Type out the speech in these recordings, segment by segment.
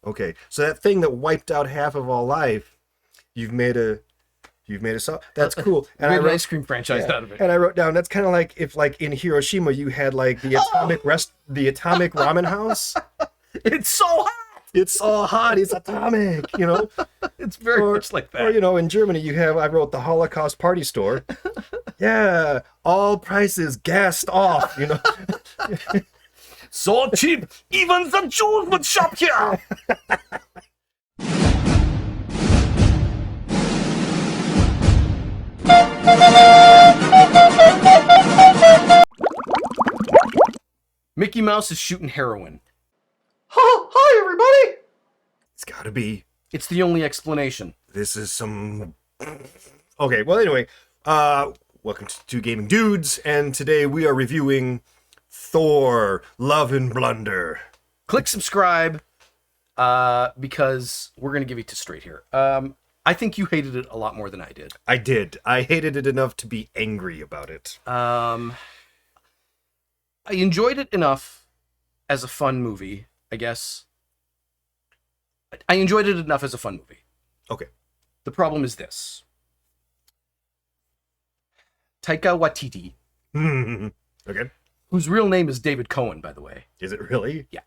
Okay, so that thing that wiped out half of all life, you've made a song. That's cool. And made an ice cream franchise out of it. And I wrote down that's kind of like if like in Hiroshima you had like the atomic ramen house. It's so hot. It's so hot. It's atomic. It's very much like that. Or in Germany you have I wrote the Holocaust party store. Yeah, all prices gassed off. So cheap, even the Jews would shop here. Mickey Mouse is shooting heroin. Hi everybody. It's gotta be. It's the only explanation. This is some. Okay, well anyway, welcome to Two Gaming Dudes, and today we are reviewing Thor: Love and Blunder. Click subscribe, because we're gonna give it to straight here. I think you hated it a lot more than I did. I did. I hated it enough to be angry about it. I enjoyed it enough as a fun movie, I guess. I enjoyed it enough as a fun movie. Okay. The problem is this. Taika Watiti. Okay. Whose real name is David Cohen, by the way. Is it really? Yeah.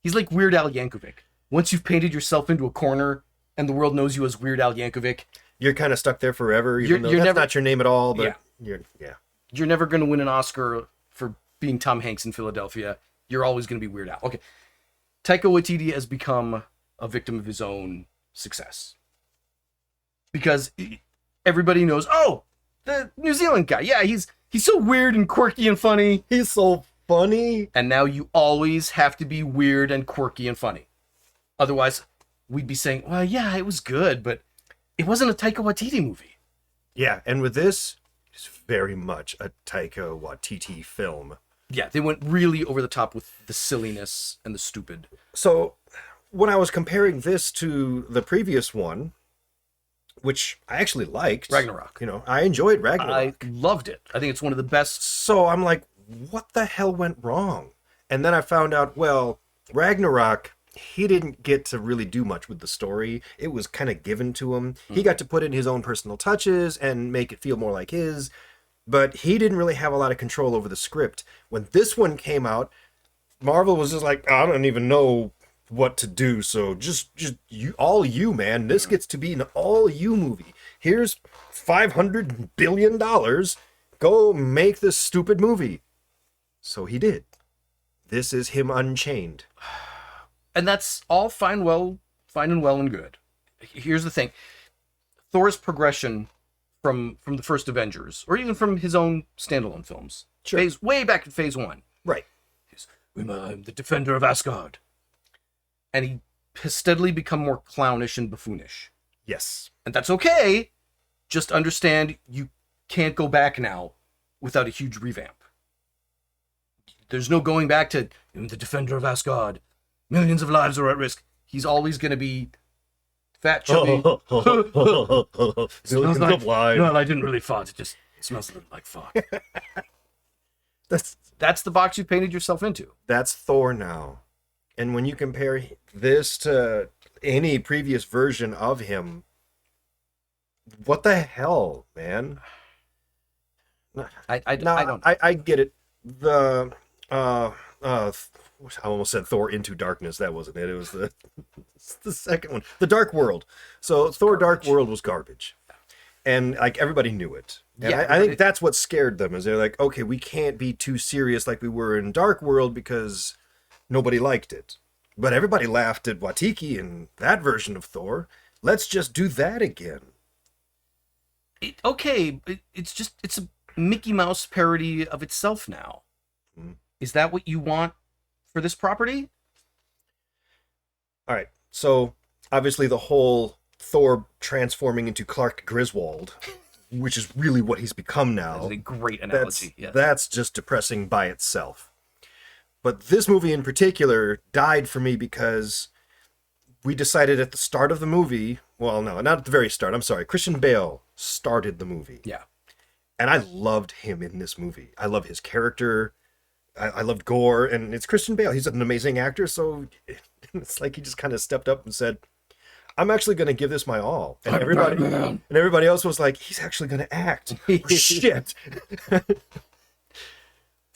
He's like Weird Al Yankovic. Once you've painted yourself into a corner and the world knows you as Weird Al Yankovic, you're kind of stuck there forever, even though that's not your name at all, but you're never going to win an Oscar for being Tom Hanks in Philadelphia. You're always going to be Weird Al. Okay. Taika Watiti has become a victim of his own success. Because everybody knows, oh, the New Zealand guy. Yeah, he's so weird and quirky and funny. He's so funny. And now you always have to be weird and quirky and funny. Otherwise, we'd be saying, well, yeah, it was good, but it wasn't a Taika Watiti movie. Yeah, and with this, it's very much a Taika Watiti film. Yeah, they went really over the top with the silliness and the stupid. So, when I was comparing this to the previous one, which I actually liked. Ragnarok. I enjoyed Ragnarok. I loved it. I think it's one of the best. So I'm like, what the hell went wrong? And then I found out, well, Ragnarok, he didn't get to really do much with the story. It was kind of given to him. He got to put in his own personal touches and make it feel more like his. But he didn't really have a lot of control over the script. When this one came out, Marvel was just like, I don't even know what to do. So just you, all you, man. This gets to be an all you movie. Here's $500 billion. Go make this stupid movie. So he did. This is him unchained. And that's all fine and well and good. Here's the thing. Thor's progression from the first Avengers, or even from his own standalone films. Sure. Way back in phase 1. Right. I'm the defender of Asgard. And he has steadily become more clownish and buffoonish. Yes. And that's okay. Just understand you can't go back now without a huge revamp. There's no going back to I'm the defender of Asgard. Millions of lives are at risk. He's always going to be fat, chubby. Millions of lives. No, I didn't really fart. It just smells a little like fart. That's the box you painted yourself into. That's Thor now. And when you compare this to any previous version of him, what the hell, man? I don't. I get it. I almost said Thor Into Darkness. That wasn't it. It was the second one, The Dark World. So Thor Dark World was garbage, and like everybody knew it. And Yeah, I think that's what scared them. Is they're like, okay, we can't be too serious like we were in Dark World because nobody liked it, but everybody laughed at Watiki and that version of Thor. Let's just do that again. It's a Mickey Mouse parody of itself now. Is that what you want for this property? All right. So obviously the whole Thor transforming into Clark Griswold, which is really what he's become now. That's a great analogy. That's just depressing by itself. But this movie in particular died for me because we decided at the start of the movie, well, no, not at the very start. I'm sorry. Christian Bale started the movie. Yeah. And I loved him in this movie. I love his character. I loved Gore, and it's Christian Bale. He's an amazing actor, so It's like he just kind of stepped up and said, I'm actually going to give this my all. And I'm Batman. everybody else was like, he's actually going to act. Oh, shit.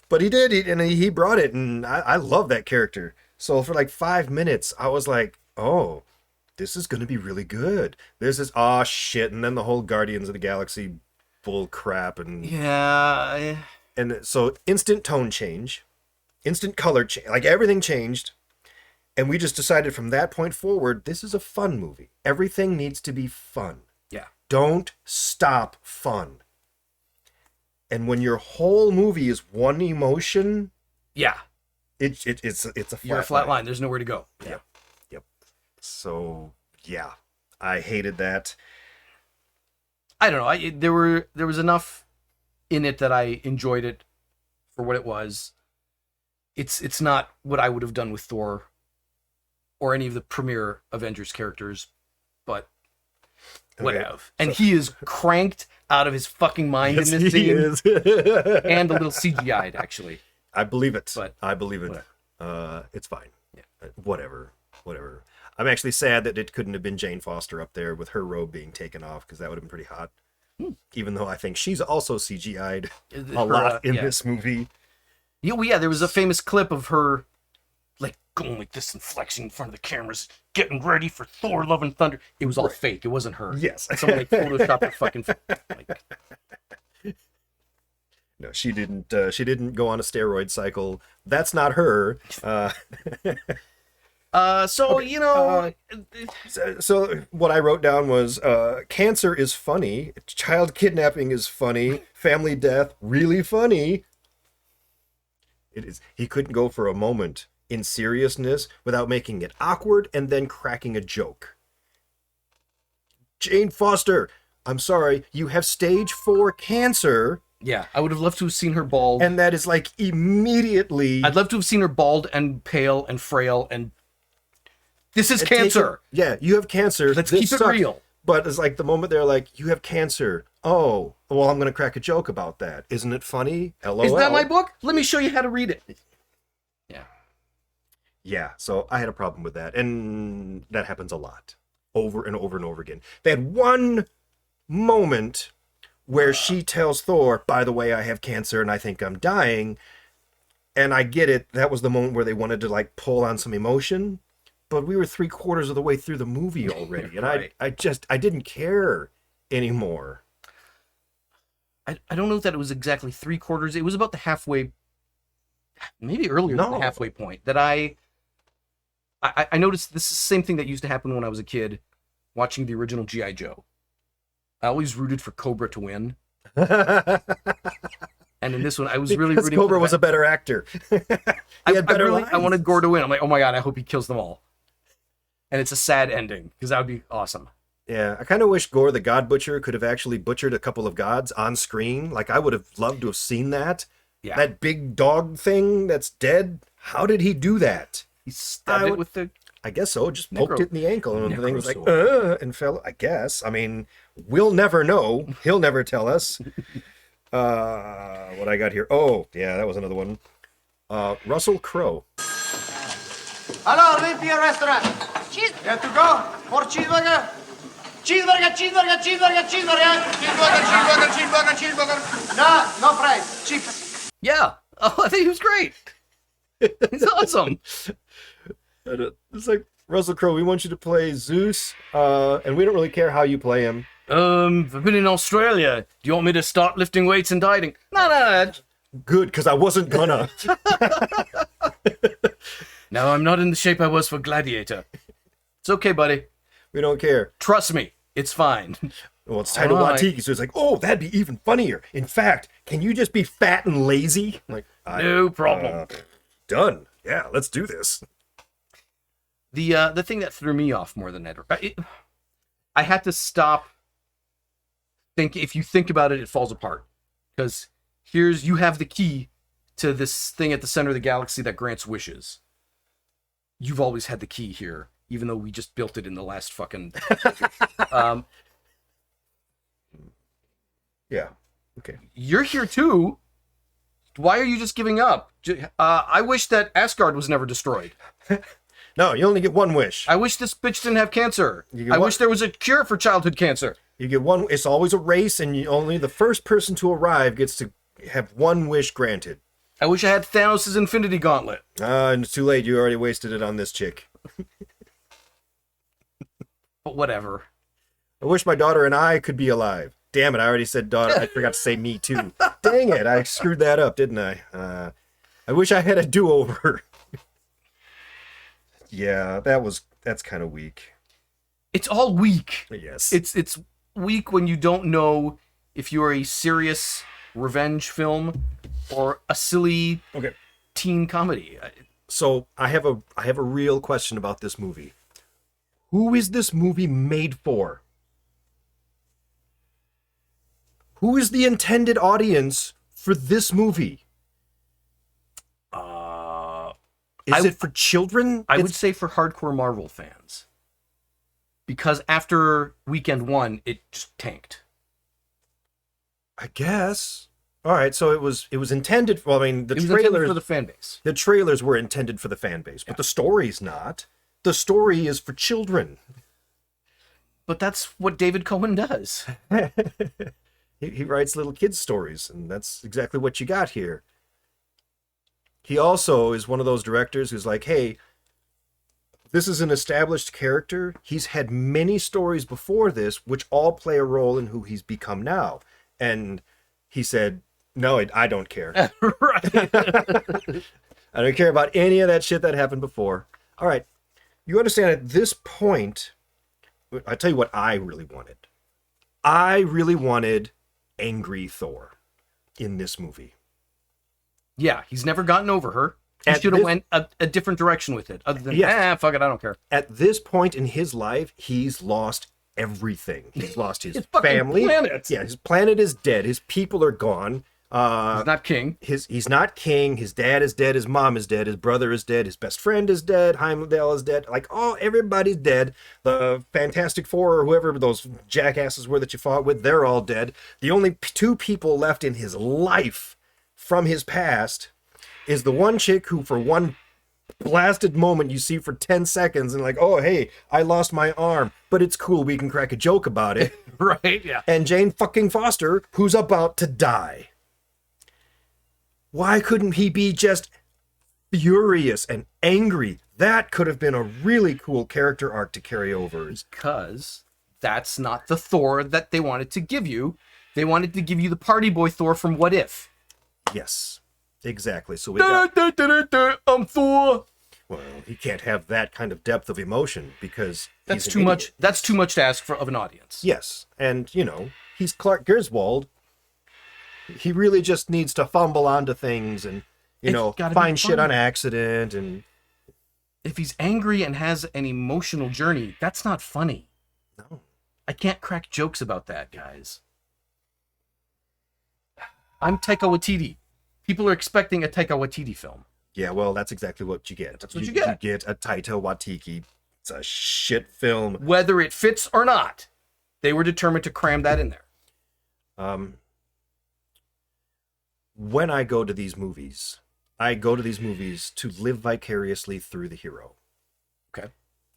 But he did, and he brought it, and I love that character. So for like 5 minutes, I was like, oh, this is going to be really good. This is, oh, shit. And then the whole Guardians of the Galaxy bull crap. And Yeah. and so instant tone change, instant color change, like everything changed. And we just decided from that point forward, this is a fun movie. Everything needs to be fun. Yeah. Don't stop fun. And when your whole movie is one emotion, Yeah. it's a flat You're a flat line. There's nowhere to go. Yeah. Yep. So yeah, I hated that. I don't know. There was enough in it that I enjoyed it for what it was. It's not what I would have done with Thor or any of the premier Avengers characters, but whatever. Okay. And he is cranked out of his fucking mind in this scene. Is. And a little CGI'd, actually. I believe it. But I believe it. whatever. It's fine. Yeah. Whatever. I'm actually sad that it couldn't have been Jane Foster up there with her robe being taken off, because that would have been pretty hot. Even though I think she's also CGI'd a lot in this movie. Yeah, there was a famous clip of her like going like this and flexing in front of the cameras, getting ready for Thor: Love and Thunder. It was all fake. It wasn't her. Yes. Someone like photoshopped her fucking like. No, she didn't. She didn't go on a steroid cycle. That's not her. So what I wrote down was cancer is funny, child kidnapping is funny, family death really funny. It is. He couldn't go for a moment in seriousness without making it awkward and then cracking a joke. Jane Foster, I'm sorry, you have stage 4 cancer. Yeah, I would have loved to have seen her bald. And that is like immediately. I'd love to have seen her bald and pale and frail and. This is cancer. Yeah, you have cancer. Let's This keep it sucks. real. But it's like the moment they're like, you have cancer. Oh, well, I'm going to crack a joke about that. Isn't it funny? LOL. Is that my book? Let me show you how to read it. Yeah. Yeah, so I had a problem with that. And that happens a lot. Over and over and over again. They had one moment where she tells Thor, by the way, I have cancer and I think I'm dying. And I get it. That was the moment where they wanted to like pull on some emotion. But we were 3/4 of the way through the movie already. And Right. I didn't care anymore. I don't know that it was exactly 3/4. It was about the halfway, maybe earlier than the halfway point that I noticed. This is the same thing that used to happen when I was a kid watching the original G.I. Joe. I always rooted for Cobra to win. And in this one, I was really rooting Cobra for was a better actor. He had better lines. I wanted Gore to win. I'm like, oh my god, I hope he kills them all. And it's a sad ending, because that would be awesome. Yeah, I kind of wish Gore the God Butcher could have actually butchered a couple of gods on screen. Like, I would have loved to have seen that. Yeah. That big dog thing that's dead. How did he do that? He stabbed it with the... I guess so. Just poked it in the ankle, and the thing was like, Necrosword. and fell. I guess. I mean, we'll never know. He'll never tell us. What I got here? Oh, yeah, that was another one. Russell Crowe. Hello, Olympia restaurant. Cheese. You have to go for cheeseburger. Cheeseburger, cheeseburger, cheeseburger, cheeseburger. Cheeseburger, cheeseburger, cheeseburger. No fries. Chips. Yeah. Oh, I think he was great. He's awesome. It's like, Russell Crowe, we want you to play Zeus, and we don't really care how you play him. I've been in Australia. Do you want me to start lifting weights and dieting? No. Good, because I wasn't gonna. No, I'm not in the shape I was for Gladiator. It's okay, buddy. We don't care. Trust me. It's fine. Well, it's Taika Alright. Watiti, so it's like, oh, that'd be even funnier. In fact, can you just be fat and lazy? Like, No problem. Done. Yeah, let's do this. The thing that threw me off more than that, I had to stop. If you think about it, it falls apart. Because you have the key to this thing at the center of the galaxy that grants wishes. You've always had the key here, even though we just built it in the last fucking. Yeah. Okay. You're here too. Why are you just giving up? I wish that Asgard was never destroyed. No, you only get one wish. I wish this bitch didn't have cancer. You get I one- wish there was a cure for childhood cancer. You get one. It's always a race, and only the first person to arrive gets to have one wish granted. I wish I had Thanos' Infinity Gauntlet. And it's too late. You already wasted it on this chick. But whatever. I wish my daughter and I could be alive. Damn it, I already said daughter. I forgot to say me too. Dang it, I screwed that up, didn't I? I wish I had a do-over. Yeah, that's kind of weak. It's all weak. Yes. It's weak when you don't know if you're a serious revenge film or a silly Okay. teen comedy. So I have a real question about this movie. Who is this movie made for? Who is the intended audience for this movie? Is it for children? I would say for hardcore Marvel fans. Because after weekend 1, it just tanked. I guess. All right, so it was intended. Well, I mean, It was intended for the fan base. the trailers were intended for the fan base, but the story's not. The story is for children. But that's what David Cohen does. He writes little kids' stories, and that's exactly what you got here. He also is one of those directors who's like, hey, this is an established character. He's had many stories before this, which all play a role in who he's become now. And he said, no, I don't care. Right. I don't care about any of that shit that happened before. All right. You understand at this point, I tell you what I really wanted. I really wanted angry Thor in this movie. Yeah, he's never gotten over her. He At should have this- went a different direction with it. Other than, Yes. fuck it, I don't care. At this point in his life, he's lost everything. He's lost his His fucking family. planet. Yeah, his planet is dead. His people are gone. He's not king. He's not king. His dad is dead. His mom is dead. His brother is dead. His best friend is dead. Heimdall is dead. Like, everybody's dead. The Fantastic Four or whoever those jackasses were that you fought with, they're all dead. The only two people left in his life from his past is the one chick who, for one blasted moment, you see for 10 seconds and like, oh, hey, I lost my arm, but it's cool. We can crack a joke about it. Right, yeah. And Jane fucking Foster, who's about to die. Why couldn't he be just furious and angry? That could have been a really cool character arc to carry over. Because that's not the Thor that they wanted to give you. They wanted to give you the party boy Thor from What If. Yes, exactly. So we got, I'm Thor. well, he can't have that kind of depth of emotion because That's he's an too much. idiot. That's too much to ask of an audience. Yes, and he's Clark Griswold. He really just needs to fumble onto things and It's gotta be find shit fun. on accident and If he's angry and has an emotional journey, that's not funny. no. I can't crack jokes about that, guys. I'm Taika Watiti. People are expecting a Taika Watiti film. Yeah, well, that's exactly what you get. That's what you get. You get a Taika Watiti. It's a shit film. Whether it fits or not, they were determined to cram that in there. When I go to these movies, I go to these movies to live vicariously through the hero. Okay.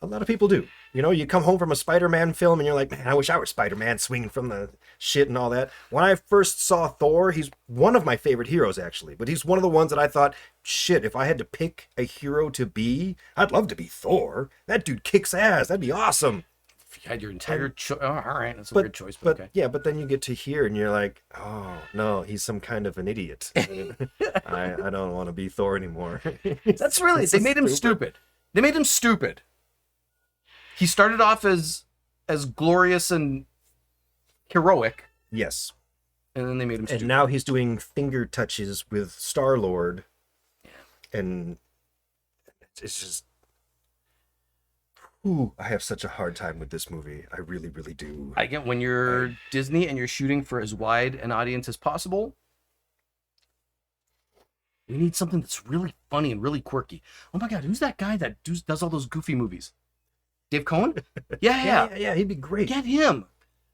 A lot of people do. You come home from a Spider-Man film and you're like, man, I wish I were Spider-Man swinging from the shit and all that. When I first saw Thor, he's one of my favorite heroes, actually. But he's one of the ones that I thought, shit, if I had to pick a hero to be, I'd love to be Thor. That dude kicks ass. That'd be aweson. If you had your entire choice, all right, that's a weird choice, but okay. Yeah, but then you get to here and you're like, oh, no, he's some kind of an idiot. I don't want to be Thor anymore. That's really, they made him stupid. They made him stupid. He started off as glorious and heroic, Yes. and then they made him stupid. And now he's doing finger touches with Star-Lord. And it's just... Ooh, I have such a hard time with this movie. I really, really do. I get when you're Disney and you're shooting for as wide an audience as possible, we need something that's really funny and really quirky. Oh my god, who's that guy that does all those goofy movies? Dave Cohen? Yeah. He'd be great. Get him.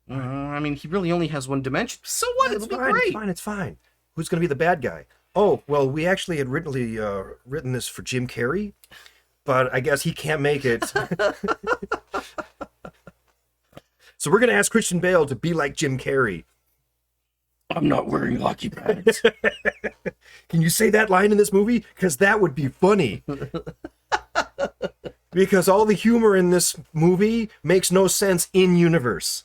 I mean, he really only has one dimension. So what? It's It'll be fine, great. it's fine. Who's going to be the bad guy? Oh, well, we actually had written this for Jim Carrey. but I guess he can't make it. So we're gonna ask Christian Bale to be like Jim Carrey. I'm not wearing hockey pads. Can you say that line in this movie? Because that would be funny. Because all the humor in this movie makes no sense in universe.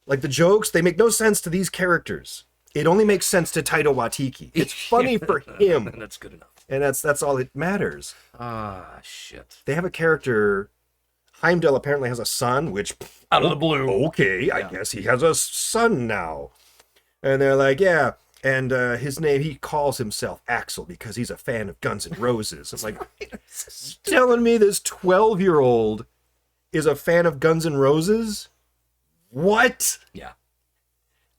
Like the jokes, they make no sense to these characters. It only makes sense to Taika Watiti. It's funny for him. That's good enough. And that's all that matters. Ah, shit. They have a character. Heimdall apparently has a son, which Out of the blue. okay, I guess he has a son now. And they're like, yeah. And his name, he calls himself Axel because he's a fan of Guns N' Roses. It's like, telling me this 12-year-old is a fan of Guns N' Roses? What? Yeah.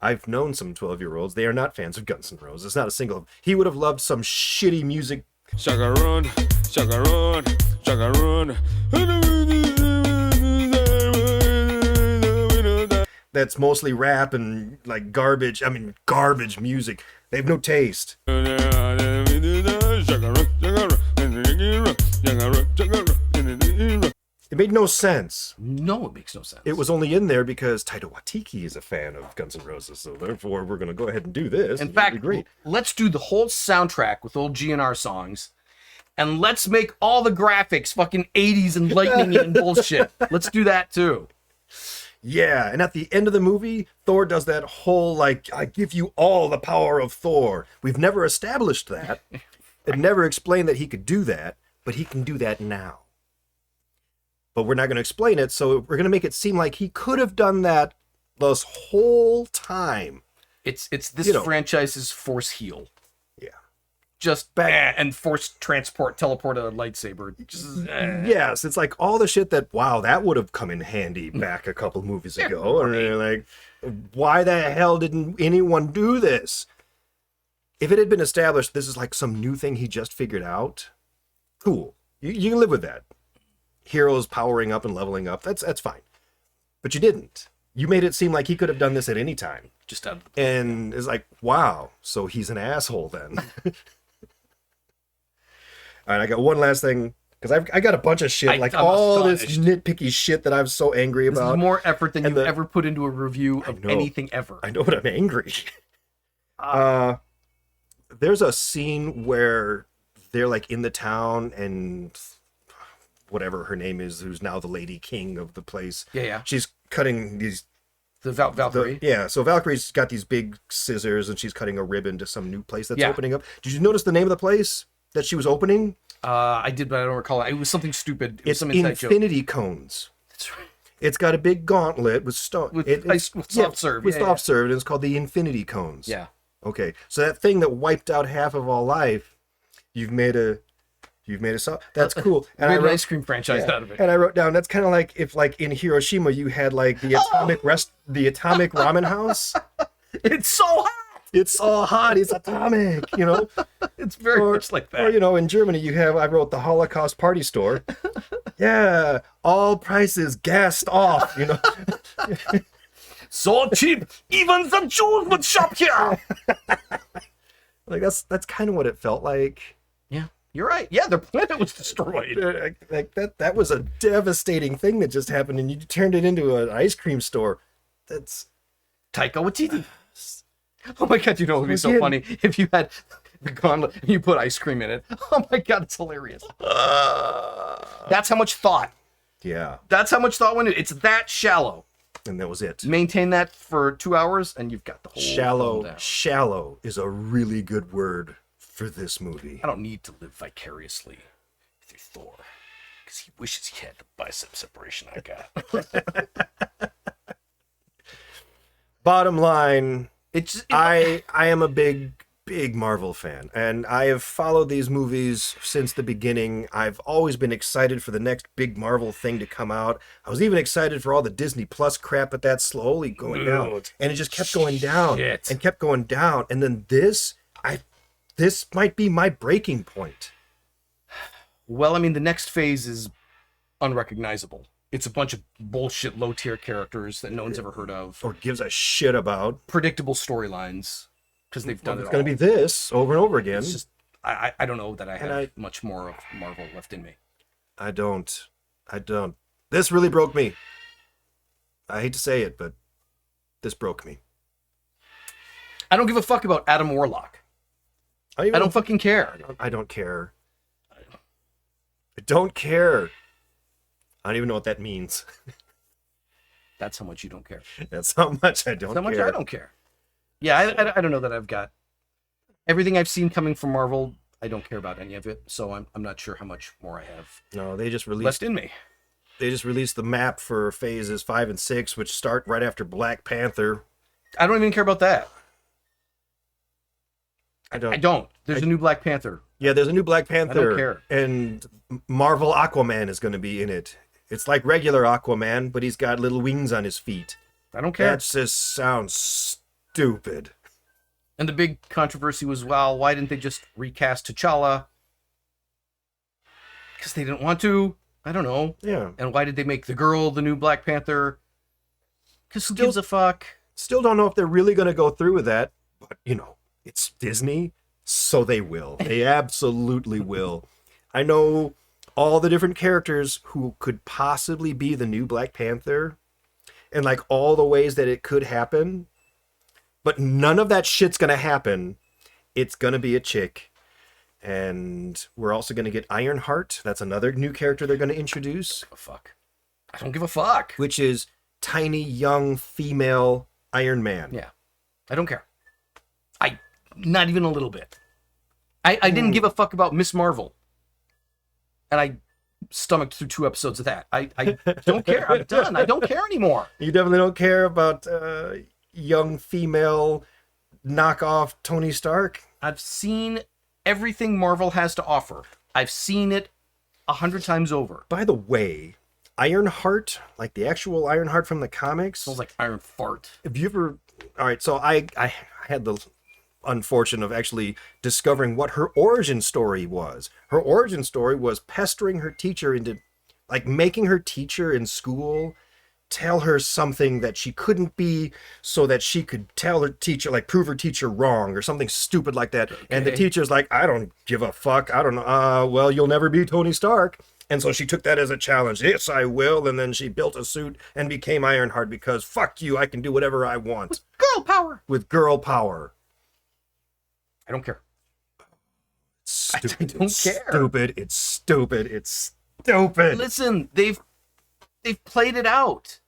I've known some 12-year-olds. They are not fans of Guns N' Roses. Not a single. He would have loved some shitty music. Chagarun, chagarun, chagarun. That's mostly rap and like garbage. I mean, garbage music. They have no taste. It made no sense. No, it makes no sense. It was only in there because Taika Watiti is a fan of Guns N' Roses, so therefore we're going to go ahead and do this. In It'll fact, be great. let's do the whole soundtrack with old GNR songs, and let's make all the graphics fucking 80s and lightning and bullshit. Let's do that too. Yeah, and at the end of the movie, Thor does that whole, like, I give you all the power of Thor. We've never established that. It never explained that he could do that, but he can do that now. But we're not going to explain it, so we're going to make it seem like he could have done that this whole time. It's this You know. franchise's force heal. Yeah. Just bang and force teleport a lightsaber. Just, Yes, it's like all the shit that, wow, that would have come in handy back a couple movies ago. And they're like, why the hell didn't anyone do this? If it had been established this is like some new thing he just figured out, cool. You can live with that. Heroes powering up and leveling up, that's fine. But you didn't. You made it seem like he could have done this at any time. just out of And it's like, wow, so he's an asshole then. All right, I got one last thing, because I got a bunch of shit, like I'm all this astonished. nitpicky shit that I'm so angry This about. is more effort than And you've the- ever put into a review of know. anything ever. I know, but I'm angry. There's a scene where they're like in the town and whatever her name is, who's now the lady king of the place. Yeah. She's cutting these. The Valkyrie. So Valkyrie's got these big scissors and she's cutting a ribbon to some new place that's Yeah. opening up. Did you notice the name of the place that she was opening? I did, but I don't recall it. It was something stupid. It was It's some inside joke. infinity cones. That's right. It's got a big gauntlet with stone. With soft serve. With Yeah, soft serve, and it's called the infinity cones. Yeah. Okay, so that thing that wiped out half of all life, you've made a song. That's cool. And And I an wrote, ice cream franchise out of it. and I wrote down that's kind of like if like in Hiroshima you had like the atomic ramen house. It's so hot. It's so hot, it's atomic, you know. It's very much like that. Or you know, in Germany you have I wrote the Holocaust party store. Yeah, all prices gassed off, you know. So cheap, even the Jews would shop here. Like that's kind of what it felt like. Yeah, you're right. Yeah, their planet was destroyed. Like that was a devastating thing that just happened, and you turned it into an ice cream store. That's Taika Watiti. Oh my god, you know it would be so Again. funny if you had the gauntlet and you put ice cream in it. Oh my god, it's hilarious. That's how much thought. yeah, That's how much thought went into it. It's that shallow. and that was it. Maintain that for 2 hours, and you've got the whole film down. Shallow is a really good word for this movie. I don't need to live vicariously through Thor because he wishes he had the bicep separation I got. Bottom line, It's I am a big Marvel fan, and I have followed these movies since the beginning. I've always been excited for the next big Marvel thing to come out. I was even excited for all the Disney Plus crap, but that's slowly going down, Dude. and it just kept going down Shit. and kept going down. And then this might be my breaking point. well, I mean, the next phase is unrecognizable. It's a bunch of bullshit low-tier characters that no one's ever heard of. Or gives a shit about. Predictable storylines because they've done It's it going all. to be this over and over again. It's just I don't know that I have I- much more of Marvel left in me. I don't. This really broke me. I hate to say it, but this broke me. I don't give a fuck about Adam Warlock. I don't fucking care. I don't care. I don't care. I don't even know what that means. That's how much you don't care. That's how much I don't care. That's how much I don't care. Yeah, I don't know that I've got everything I've seen coming from Marvel. I don't care about any of it, so I'm not sure how much more I have No, they just released left in me. They just released the map for phases 5 and 6, which start right after Black Panther. I don't even care about that. I don't. I don't. There's a new Black Panther. Yeah, there's a new Black Panther. I don't care. And Marvel Aquaman is going to be in it. It's like regular Aquaman, but he's got little wings on his feet. I don't care. That just sounds stupid. And the big controversy was, well, why didn't they just recast T'Challa? Because they didn't want to. I don't know. Yeah. And why did they make the girl the new Black Panther? Because who gives a fuck? Still don't know if they're really going to go through with that, but, it's Disney, so they will. They absolutely will. I know all the different characters who could possibly be the new Black Panther and, like, all the ways that it could happen, but none of that shit's going to happen. It's going to be a chick. And we're also going to get Ironheart. That's another new character they're going to introduce. Oh, fuck. I don't give a fuck. Which is tiny, young, female Iron Man. Yeah. I don't care. Not even a little bit. I didn't give a fuck about Miss Marvel. And I stomached through 2 episodes of that. I don't care. I'm done. I don't care anymore. You definitely don't care about young female knockoff Tony Stark? I've seen everything Marvel has to offer. I've seen it 100 times over. By the way, Ironheart, like the actual Ironheart from the comics. Smells like iron fart. Have you ever... All right, so I had the unfortunate of actually discovering what her origin story was. Her origin story was pestering her teacher into, like, making her teacher in school tell her something that she couldn't be so that she could tell her teacher, like, prove her teacher wrong or something stupid like that. Okay. And the teacher's like, I don't give a fuck. I don't know. Well, you'll never be Tony Stark. And so she took that as a challenge. Yes, I will. And then she built a suit and became Ironheart because fuck you, I can do whatever I want. With girl power. With girl power. I don't care. Stupid. I don't care. Stupid. It's stupid. It's stupid. Listen, they've played it out.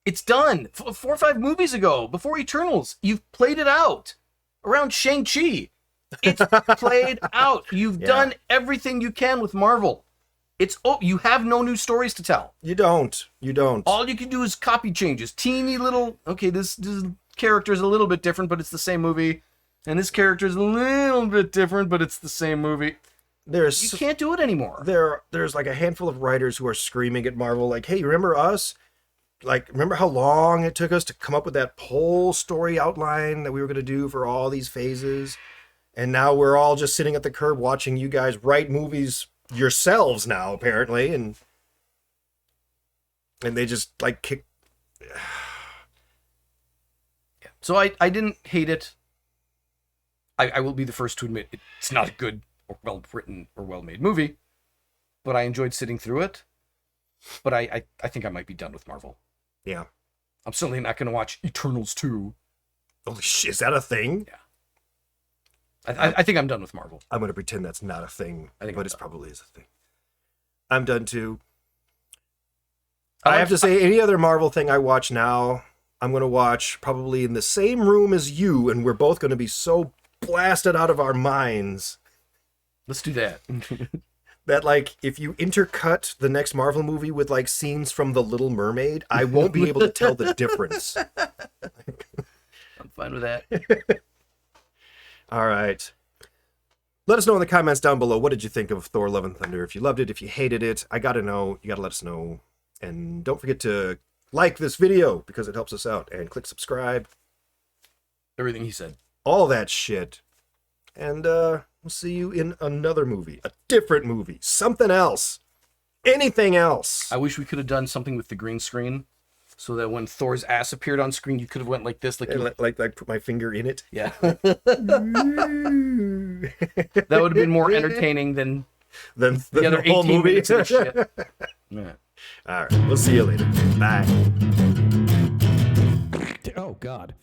It's done. 4 or 5 movies ago, before Eternals, you've played it out. Around Shang-Chi. It's played out. You've done everything you can with Marvel. You have no new stories to tell. You don't. All you can do is copy changes. Teeny little, okay, this character is a little bit different, but it's the same movie. And this character is a little bit different, but it's the same movie. You can't do it anymore. There's like a handful of writers who are screaming at Marvel like, hey, remember us? Like, remember how long it took us to come up with that whole story outline that we were going to do for all these phases? And now we're all just sitting at the curb watching you guys write movies yourselves now, apparently. And they just, like, kick... So I didn't hate it. I will be the first to admit it's not a good or well-written or well-made movie, but I enjoyed sitting through it. But I think I might be done with Marvel. Yeah. I'm certainly not going to watch Eternals 2. Holy shit, is that a thing? Yeah. I think I'm done with Marvel. I'm going to pretend that's not a thing, but it probably is a thing. I'm done too. I have to say, any other Marvel thing I watch now, I'm going to watch probably in the same room as you, and we're both going to be so blasted out of our minds. Let's do that. That, like, if you intercut the next Marvel movie with, like, scenes from The Little Mermaid, I won't be able to tell the difference. I'm fine with that. All right. Let us know in the comments down below. What did you think of Thor: Love and Thunder? If you loved it, if you hated it, I got to know. You got to let us know. And don't forget to like this video because it helps us out. And click subscribe. Everything he said. All that shit. And we'll see you in another movie. A different movie. Something else. Anything else. I wish we could have done something with the green screen so that when Thor's ass appeared on screen, you could have went like this. Like put my finger in it. Yeah. That would have been more entertaining than than The other the whole 18 movie. minutes of the shit. Yeah. All right, we'll see you later. Bye. Oh, God.